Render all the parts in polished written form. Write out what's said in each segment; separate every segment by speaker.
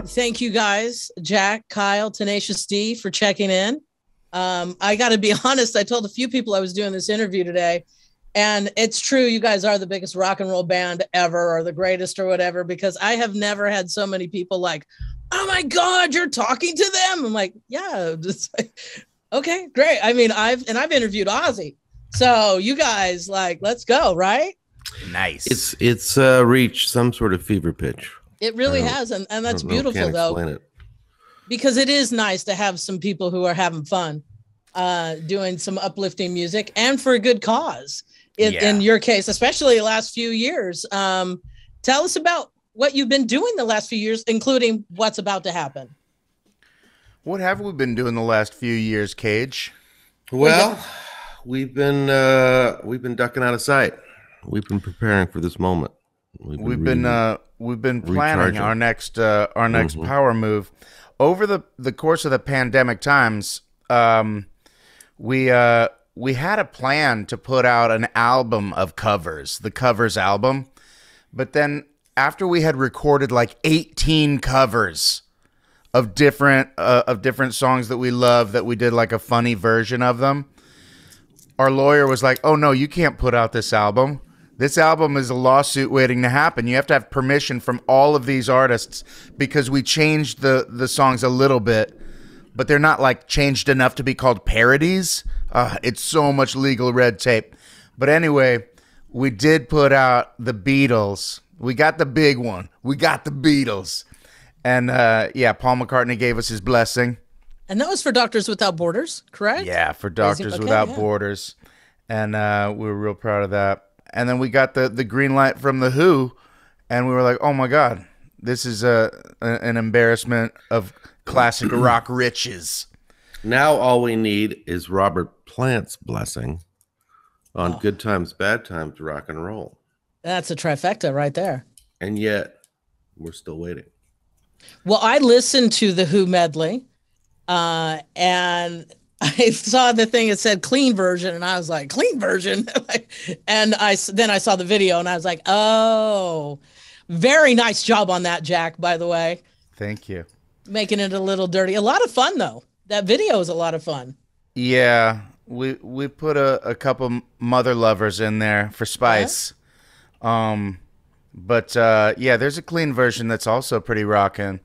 Speaker 1: Thank you guys, Jack, Kyle, Tenacious D, for checking in. I got to be honest, I told a few people I was doing this interview today, and it's true, you guys are the biggest rock and roll band ever, or the greatest, or whatever, because I have never had so many people like, oh my God, you're talking to them. I'm like, yeah, just like, okay, great. I mean, I've interviewed Ozzy. So you guys, like, let's go, right?
Speaker 2: Nice.
Speaker 3: It's reached some sort of fever pitch.
Speaker 1: It really has, and that's beautiful, though, because it is nice to have some people who are having fun, doing some uplifting music, and for a good cause. In your case, especially the last few years. Tell us about what you've been doing the last few years, including what's about to happen.
Speaker 2: What have we been doing the last few years, Cage?
Speaker 3: Well, we've been ducking out of sight. We've been preparing for this moment. We've been planning our next power move over the course of the pandemic times. We had a plan to put out an album of covers, the covers album, but then after we had recorded like 18 covers of different songs that we love, that we did like a funny version of them, our lawyer was like, "Oh no, you can't put out this album. This album is a lawsuit waiting to happen. You have to have permission from all of these artists because we changed the songs a little bit, but they're not like changed enough to be called parodies. It's so much legal red tape." But anyway, we did put out the Beatles. We got the big one. We got the Beatles. And Paul McCartney gave us his blessing.
Speaker 1: And that was for Doctors Without Borders, correct?
Speaker 2: Yeah, for Doctors Without Borders. And we were real proud of that. And then we got the green light from The Who, and we were like, oh my God, this is an embarrassment of classic rock riches.
Speaker 3: Now all we need is Robert Plant's blessing on Good Times, Bad Times, rock and roll.
Speaker 1: That's a trifecta right there.
Speaker 3: And yet, we're still waiting.
Speaker 1: Well, I listened to the Who medley, and I saw the thing that said clean version, and I was like, clean version? And then I saw the video, and I was like, oh, very nice job on that, Jack, by the way.
Speaker 2: Thank you.
Speaker 1: Making it a little dirty. A lot of fun, though. That video is a lot of fun.
Speaker 2: Yeah, we put a couple mother lovers in there for spice. Yeah. But there's a clean version that's also pretty rocking.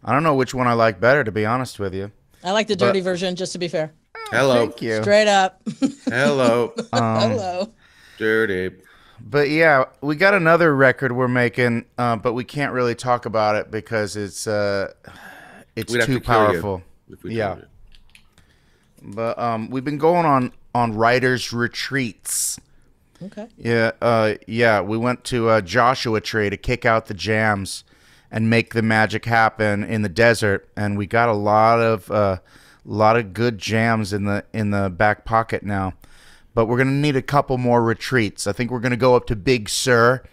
Speaker 2: I don't know which one I like better, to be honest with you.
Speaker 1: I like the dirty version, just to be fair.
Speaker 3: Hello.
Speaker 2: Thank you.
Speaker 1: Straight up.
Speaker 3: Hello.
Speaker 1: Hello.
Speaker 3: Dirty.
Speaker 2: But yeah, we got another record we're making, but we can't really talk about it because it's too powerful. Yeah. But we've been going on writers' retreats.
Speaker 1: Okay.
Speaker 2: Yeah. We went to Joshua Tree to kick out the jams and make the magic happen in the desert, and we got a lot of good jams in the back pocket now. But we're gonna need a couple more retreats. I think we're gonna go up to Big Sur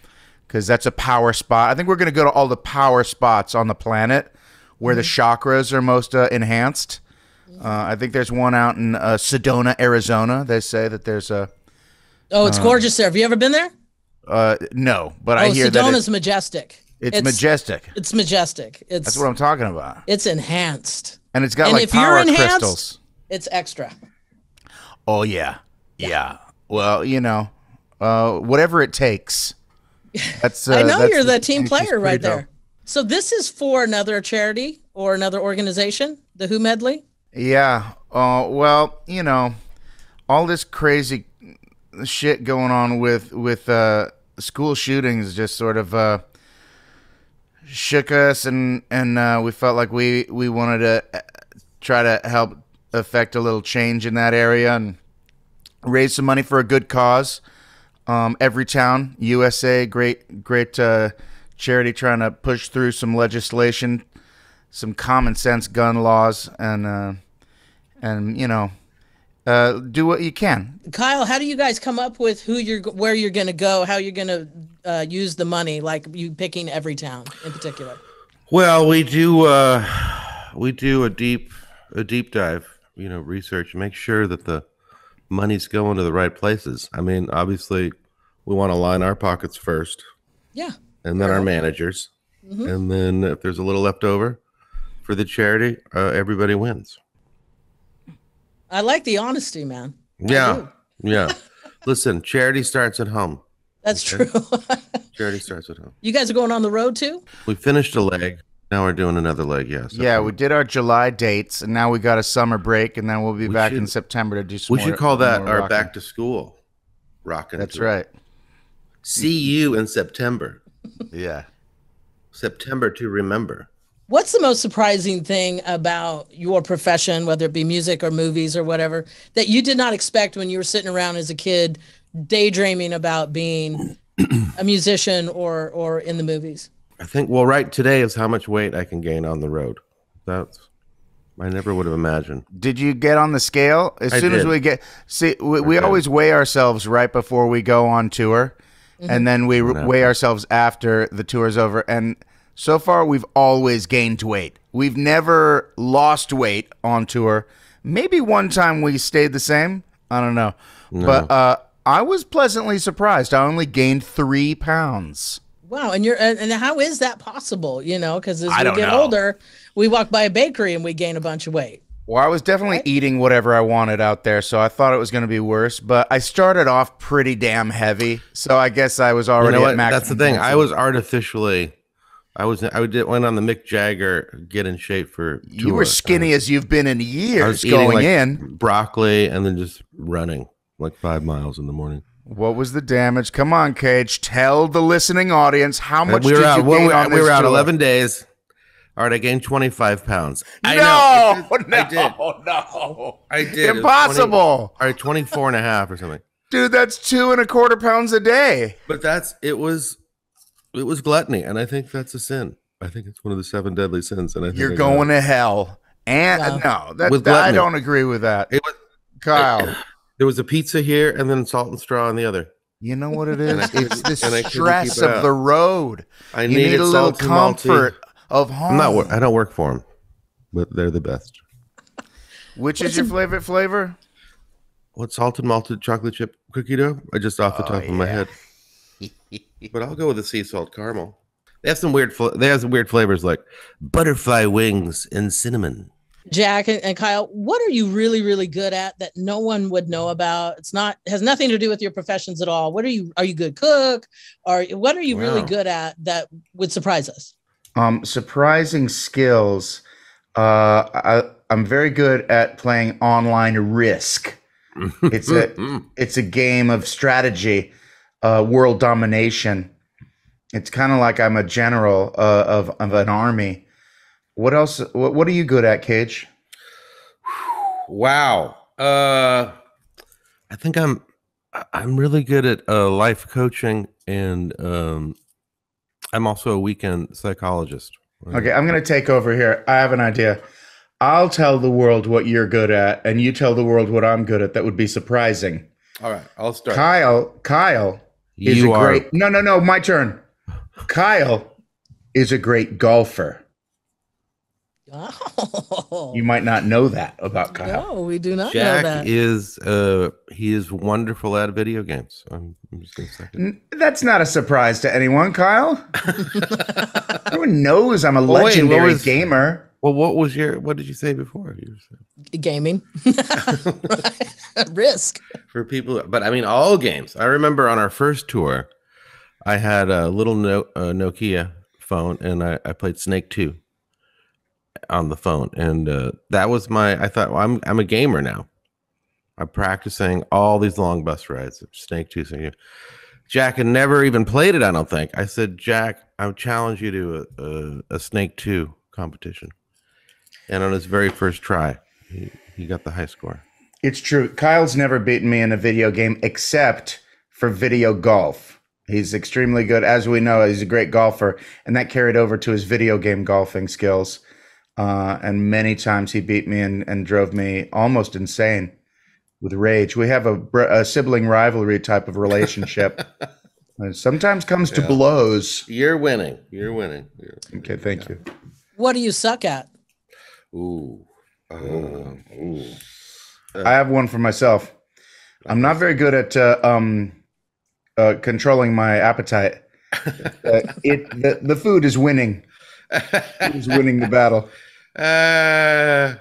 Speaker 2: because that's a power spot. I think we're gonna go to all the power spots on the planet where the chakras are most enhanced. I think there's one out in Sedona, Arizona. They say that there's a.
Speaker 1: Oh, it's gorgeous there. Have you ever been there?
Speaker 2: No, but I hear that
Speaker 1: Sedona's majestic.
Speaker 2: It's majestic.
Speaker 1: It's majestic.
Speaker 2: That's what I'm talking about.
Speaker 1: It's enhanced.
Speaker 2: And it's got like power crystals.
Speaker 1: It's extra.
Speaker 2: Oh, yeah. Yeah. Well, whatever it takes. That's.
Speaker 1: I know you're the team player right there. So this is for another charity or another organization, the Who medley?
Speaker 2: Yeah. Well, all this crazy shit going on with school shootings just sort of shook us, and we felt like we wanted to try to help affect a little change in that area and raise some money for a good cause. Everytown USA, great charity trying to push through some legislation, some common sense gun laws, and do what you can.
Speaker 1: Kyle, how do you guys come up with where you're going to go, how you're going to use the money, like you picking Everytown in particular?
Speaker 3: Well, we do a deep dive, research, make sure that the money's going to the right places. I mean, obviously, we want to line our pockets first.
Speaker 1: Yeah.
Speaker 3: And then our managers. Mm-hmm. And then if there's a little left over, for the charity, everybody wins.
Speaker 1: I like the honesty, man.
Speaker 3: Yeah. Listen, charity starts at home.
Speaker 1: That's true.
Speaker 3: Charity starts at home.
Speaker 1: You guys are going on the road too?
Speaker 3: We finished a leg. Now we're doing another leg, yes.
Speaker 2: Yeah, we did our July dates, and now we got a summer break, and then we'll be back in September to do some
Speaker 3: We should call that our back to school rocking.
Speaker 2: That's right.
Speaker 3: See you in September.
Speaker 2: Yeah.
Speaker 3: September to remember.
Speaker 1: What's the most surprising thing about your profession, whether it be music or movies or whatever, that you did not expect when you were sitting around as a kid daydreaming about being a musician or in the movies?
Speaker 3: I think, well, right today is how much weight I can gain on the road. I never would have imagined.
Speaker 2: Did you get on the scale? As soon as we get, we always weigh ourselves right before we go on tour, and then we weigh ourselves after the tour's over. And so far, we've always gained weight. We've never lost weight on tour. Maybe one time we stayed the same. I don't know. No. But I was pleasantly surprised. I only gained 3 pounds.
Speaker 1: Wow, and how is that possible? You know, because as we get older, we walk by a bakery and we gain a bunch of weight.
Speaker 2: Well, I was definitely eating whatever I wanted out there, so I thought it was going to be worse. But I started off pretty damn heavy, so I guess I was already at maximum.
Speaker 3: That's the thing. I was artificially. I went on the Mick Jagger get in shape for tour.
Speaker 2: You were skinny as you've been in years going in.
Speaker 3: Broccoli and then just running like 5 miles in the morning.
Speaker 2: What was the damage? Come on, Cage. Tell the listening audience how much did you gain on this tour?
Speaker 3: We were out 11 days. All right, I gained 25 pounds.
Speaker 2: I did. Impossible.
Speaker 3: All right, 24 and a half or something.
Speaker 2: Dude, that's 2.25 pounds a day.
Speaker 3: But it was gluttony, and I think that's a sin. I think it's one of the 7 deadly sins. And I think
Speaker 2: you're going to hell. And I don't agree with that. Kyle.
Speaker 3: There was a pizza here and then salt and straw on the other.
Speaker 2: You know what it is? It's the stress of the road. You need a little comfort of home.
Speaker 3: I don't work for them, but they're the best.
Speaker 2: Which is your favorite flavor?
Speaker 3: What, salted malted chocolate chip cookie dough? I just off the top of my head. But I'll go with the sea salt caramel. They have some weird flavors like butterfly wings and cinnamon.
Speaker 1: Jack and Kyle, what are you really, really good at that no one would know about? Has nothing to do with your professions at all. Are you good cook? Or what are you really good at that would surprise us?
Speaker 2: Surprising skills. I'm very good at playing online Risk. It's a game of strategy, world domination. It's kind of like I'm a general of an army. What else? What are you good at, Cage?
Speaker 3: Wow. I think I'm really good at life coaching, and I'm also a weekend psychologist.
Speaker 2: Okay, I'm going to take over here. I have an idea. I'll tell the world what you're good at, and you tell the world what I'm good at. That would be surprising.
Speaker 3: All right, I'll start.
Speaker 2: Kyle is a great. No, my turn. Kyle is a great golfer.
Speaker 1: Oh.
Speaker 2: You might not know that about Kyle.
Speaker 1: No, we do not
Speaker 3: Jack
Speaker 1: know that.
Speaker 3: He is wonderful at video games. I'm just going to say it.
Speaker 2: That's not a surprise to anyone, Kyle. Everyone knows I'm a legendary gamer.
Speaker 3: Well, what did you say before?
Speaker 1: Gaming. Risk.
Speaker 3: For people, but I mean all games. I remember on our first tour, I had a little Nokia phone and I played Snake 2. On the phone, and that was I thought, well, I'm a gamer now. I'm practicing all these long bus rides. Snake 2. Jack had never even played it, I don't think. I said, Jack, I would challenge you to a Snake 2 competition. And on his very first try, he got the high score.
Speaker 2: It's true. Kyle's never beaten me in a video game except for video golf. He's extremely good. As we know, he's a great golfer, and that carried over to his video game golfing skills. And many times he beat me and drove me almost insane with rage. We have a sibling rivalry type of relationship. It sometimes comes to blows.
Speaker 3: You're winning.
Speaker 2: Okay, thank you.
Speaker 1: What do you suck at?
Speaker 2: I have one for myself. I'm not very good at controlling my appetite. The food is winning. It is winning the battle.
Speaker 3: Yeah,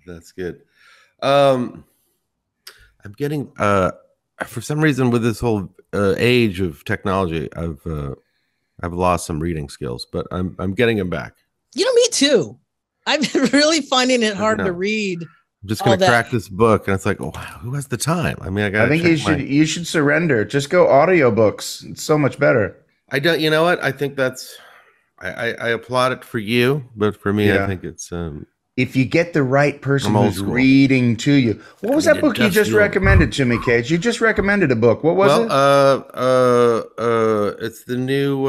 Speaker 3: that's good. I'm getting for some reason with this whole age of technology, I've lost some reading skills, but I'm getting them back.
Speaker 1: You know, me too. I've been really finding it hard to read.
Speaker 3: I'm just going to crack this book, and it's like, oh, who has the time? I mean,
Speaker 2: I think you should surrender. Just go audiobooks. It's so much better.
Speaker 3: I don't. You know what? I think that's. I applaud it for you, but for me, I think it's.
Speaker 2: If you get the right person who's reading to you. What was that book you just recommended, Jimmy Cage? You just recommended a book. What was it?
Speaker 3: It's the new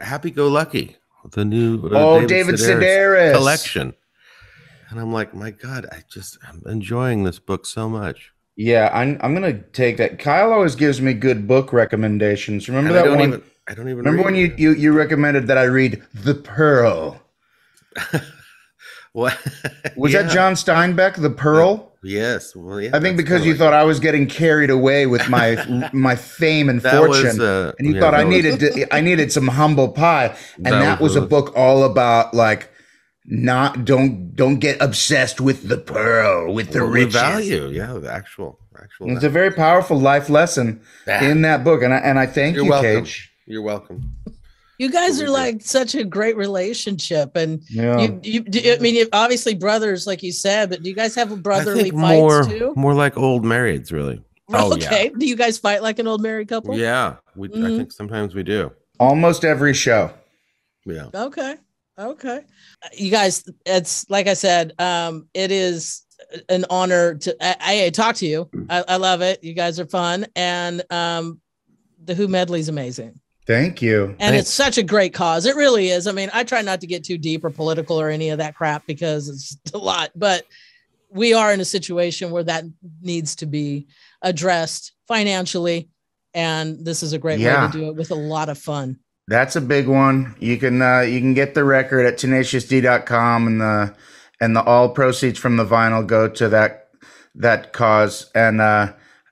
Speaker 3: Happy Go Lucky. The new
Speaker 2: David Sedaris
Speaker 3: collection. And I'm like, my God, I'm enjoying this book so much.
Speaker 2: Yeah, I'm gonna take that. Kyle always gives me good book recommendations. Remember that one?
Speaker 3: I don't even
Speaker 2: remember when you recommended that I read The Pearl.
Speaker 3: What
Speaker 2: was that? John Steinbeck, The Pearl?
Speaker 3: Yes. Well, yeah.
Speaker 2: I think because you thought I was getting carried away with my fame and fortune, and you thought I needed some humble pie, and that was a book all about like don't get obsessed with the pearl, with the riches.
Speaker 3: Value, the actual.
Speaker 2: It's a very powerful life lesson in that book, and I thank you, Cage.
Speaker 3: You're welcome.
Speaker 1: You guys are like such a great relationship, and I mean, you're obviously brothers, like you said, but do you guys have brotherly fights too?
Speaker 3: More like old marrieds, really.
Speaker 1: Okay. Do you guys fight like an old married couple?
Speaker 3: Yeah, I think sometimes we do.
Speaker 2: Almost every show.
Speaker 3: Yeah.
Speaker 1: Okay. You guys, it's like I said, it is an honor to I talk to you. I love it. You guys are fun, and the Who medley is amazing.
Speaker 2: Thank you.
Speaker 1: And it's such a great cause. It really is. I mean, I try not to get too deep or political or any of that crap because it's a lot, but we are in a situation where that needs to be addressed financially. And this is a great way to do it with a lot of fun.
Speaker 2: That's a big one. You can get the record at tenaciousd.com, and the all proceeds from the vinyl go to that cause. And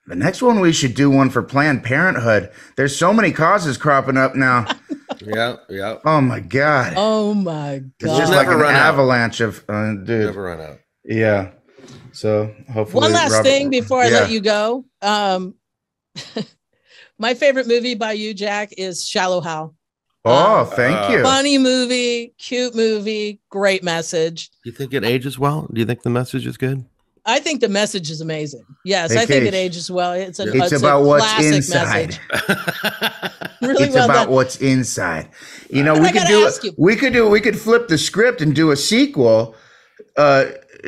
Speaker 2: the next one, we should do one for Planned Parenthood. There's so many causes cropping up now.
Speaker 3: Yeah.
Speaker 2: Oh my God.
Speaker 1: It's
Speaker 2: just like an avalanche of dude.
Speaker 3: Never run out.
Speaker 2: Yeah. So hopefully.
Speaker 1: One last thing before I let you go. My favorite movie by you, Jack, is Shallow Hal.
Speaker 2: Oh, thank you.
Speaker 1: Funny movie, cute movie, great message.
Speaker 3: Do you think it ages well? Do you think the message is good?
Speaker 1: I think the message is amazing. Yes, I think it ages well. It's
Speaker 2: about what's inside.
Speaker 1: Really,
Speaker 2: it's about what's inside. You know, we could flip the script and do a sequel.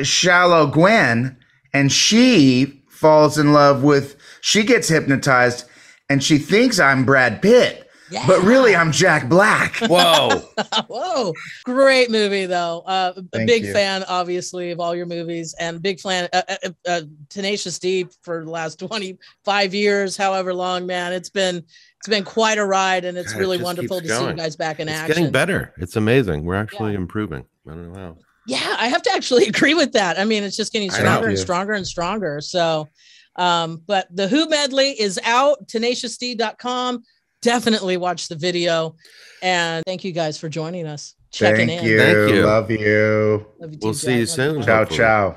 Speaker 2: Shallow Gwen, and she falls in love with. She gets hypnotized, and she thinks I'm Brad Pitt. Yeah. But really, I'm Jack Black.
Speaker 3: Whoa.
Speaker 1: Whoa. Great movie, though. A big fan, obviously, of all your movies, and big fan, Tenacious D for the last 25 years, however long, man. It's been quite a ride, and it's really wonderful to see you guys back in action.
Speaker 3: It's getting better. It's amazing. We're actually improving. I don't know how.
Speaker 1: Yeah, I have to actually agree with that. I mean, it's just getting stronger and stronger and stronger. So, but the Who medley is out, tenaciousd.com. Definitely watch the video, and thank you guys for joining us. Checking in.
Speaker 2: Thank you. Love you.
Speaker 3: We'll see you soon.
Speaker 2: Ciao, ciao.